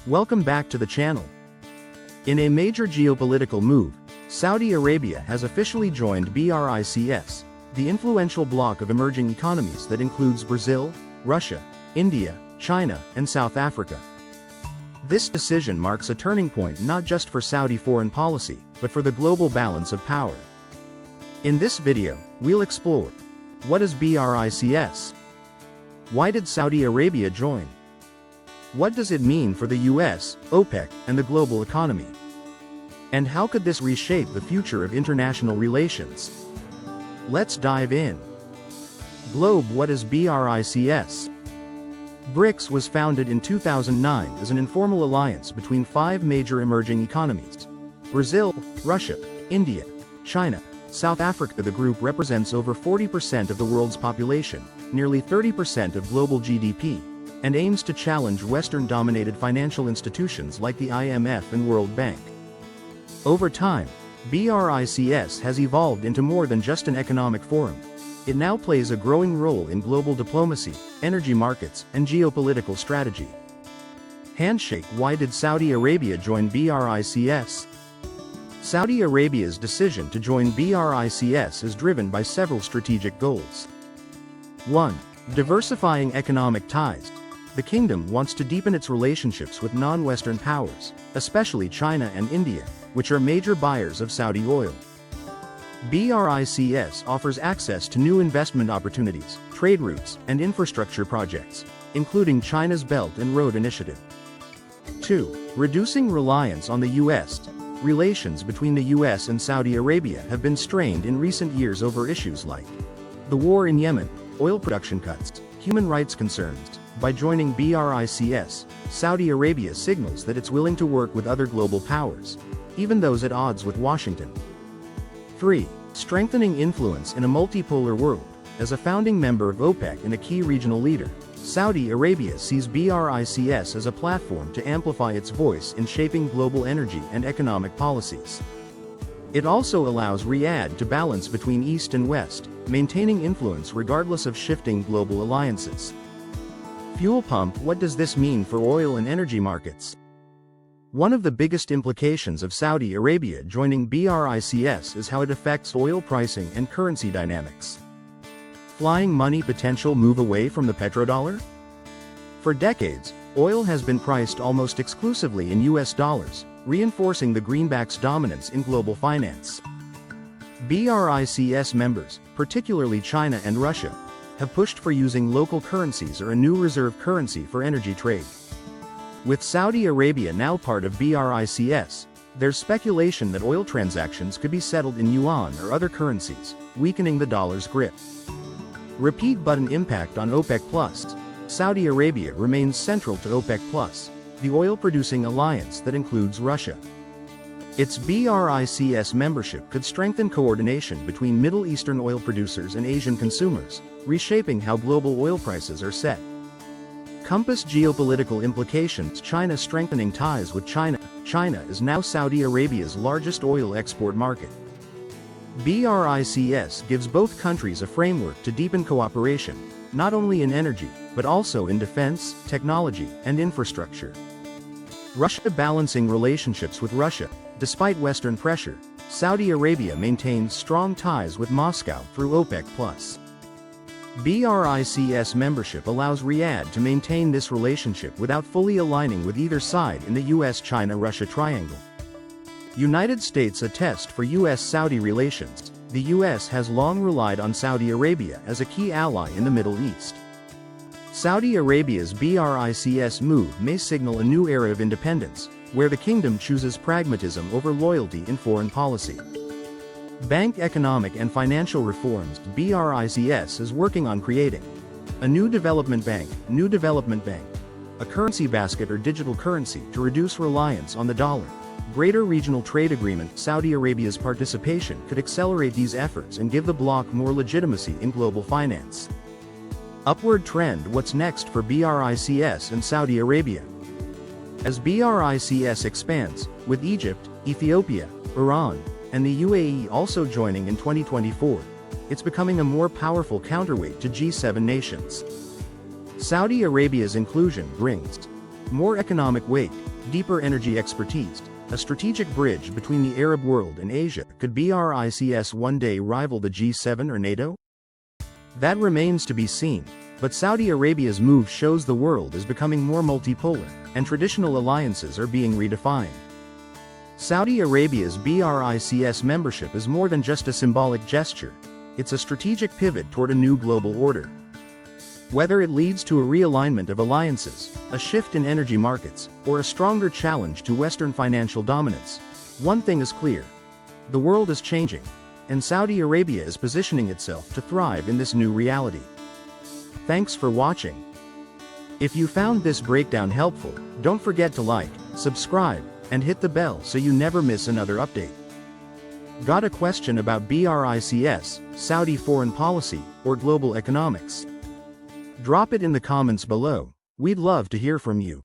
Welcome back to the channel. In a major geopolitical move, Saudi Arabia has officially joined BRICS, the influential bloc of emerging economies that includes Brazil, Russia, India, China, and South Africa. This decision marks a turning point not just for Saudi foreign policy, but for the global balance of power. In this video, we'll explore: what is BRICS? Why did Saudi Arabia join? What does it mean for the US, OPEC, and the global economy? And how could this reshape the future of international relations? Let's dive in. Globe. What is BRICS? BRICS was founded in 2009 as an informal alliance between 5 major emerging economies: Brazil, Russia, India, China, South Africa. The group represents over 40% of the world's population, nearly 30% of global GDP, and aims to challenge Western-dominated financial institutions like the IMF and World Bank. Over time, BRICS has evolved into more than just an economic forum. It now plays a growing role in global diplomacy, energy markets, and geopolitical strategy. Handshake. Why did Saudi Arabia join BRICS? Saudi Arabia's decision to join BRICS is driven by several strategic goals. 1. Diversifying economic ties. The kingdom wants to deepen its relationships with non-Western powers, especially China and India, which are major buyers of Saudi oil. BRICS offers access to new investment opportunities, trade routes, and infrastructure projects, including China's Belt and Road Initiative. 2. Reducing reliance on the US. Relations between the US and Saudi Arabia have been strained in recent years over issues like the war in Yemen, oil production cuts, human rights concerns. By joining BRICS, Saudi Arabia signals that it's willing to work with other global powers, even those at odds with Washington. 3. Strengthening influence in a multipolar world. As a founding member of OPEC and a key regional leader, Saudi Arabia sees BRICS as a platform to amplify its voice in shaping global energy and economic policies. It also allows Riyadh to balance between East and West, maintaining influence regardless of shifting global alliances. Fuel pump. What does this mean for oil and energy markets? One of the biggest implications of Saudi Arabia joining BRICS is how it affects oil pricing and currency dynamics. Flying money. Potential move away from the petrodollar? For decades, oil has been priced almost exclusively in US dollars, reinforcing the greenback's dominance in global finance. BRICS members, particularly China and Russia, have pushed for using local currencies or a new reserve currency for energy trade. With Saudi Arabia now part of BRICS, there's speculation that oil transactions could be settled in yuan or other currencies, weakening the dollar's grip. Repeat button. Impact on OPEC+. Saudi Arabia remains central to OPEC+, the oil-producing alliance that includes Russia. Its BRICS membership could strengthen coordination between Middle Eastern oil producers and Asian consumers, reshaping how global oil prices are set. Compass. Geopolitical implications. China strengthening ties with China. China is now Saudi Arabia's largest oil export market. BRICS gives both countries a framework to deepen cooperation, not only in energy, but also in defense, technology, and infrastructure. Russia. Balancing relationships with Russia. Despite Western pressure, Saudi Arabia maintains strong ties with Moscow through OPEC+. BRICS membership allows Riyadh to maintain this relationship without fully aligning with either side in the US-China-Russia triangle. United States. A test for US-Saudi relations. The US has long relied on Saudi Arabia as a key ally in the Middle East. Saudi Arabia's BRICS move may signal a new era of independence, where the kingdom chooses pragmatism over loyalty in foreign policy. Bank. Economic and financial reforms. BRICS is working on creating a new development bank, a currency basket or digital currency to reduce reliance on the dollar. Greater regional trade agreement. Saudi Arabia's participation could accelerate these efforts and give the bloc more legitimacy in global finance. Upward trend. What's next for BRICS and Saudi Arabia? As BRICS expands, with Egypt, Ethiopia, Iran, and the UAE also joining in 2024, it's becoming a more powerful counterweight to G7 nations. Saudi Arabia's inclusion brings more economic weight, deeper energy expertise, a strategic bridge between the Arab world and Asia. Could BRICS one day rival the G7 or NATO? That remains to be seen, but Saudi Arabia's move shows the world is becoming more multipolar, and traditional alliances are being redefined. Saudi Arabia's BRICS membership is more than just a symbolic gesture, it's a strategic pivot toward a new global order. Whether it leads to a realignment of alliances, a shift in energy markets, or a stronger challenge to Western financial dominance, one thing is clear: the world is changing, and Saudi Arabia is positioning itself to thrive in this new reality. Thanks for watching. If you found this breakdown helpful, don't forget to like, subscribe, and hit the bell so you never miss another update. Got a question about BRICS, Saudi foreign policy, or global economics? Drop it in the comments below. We'd love to hear from you.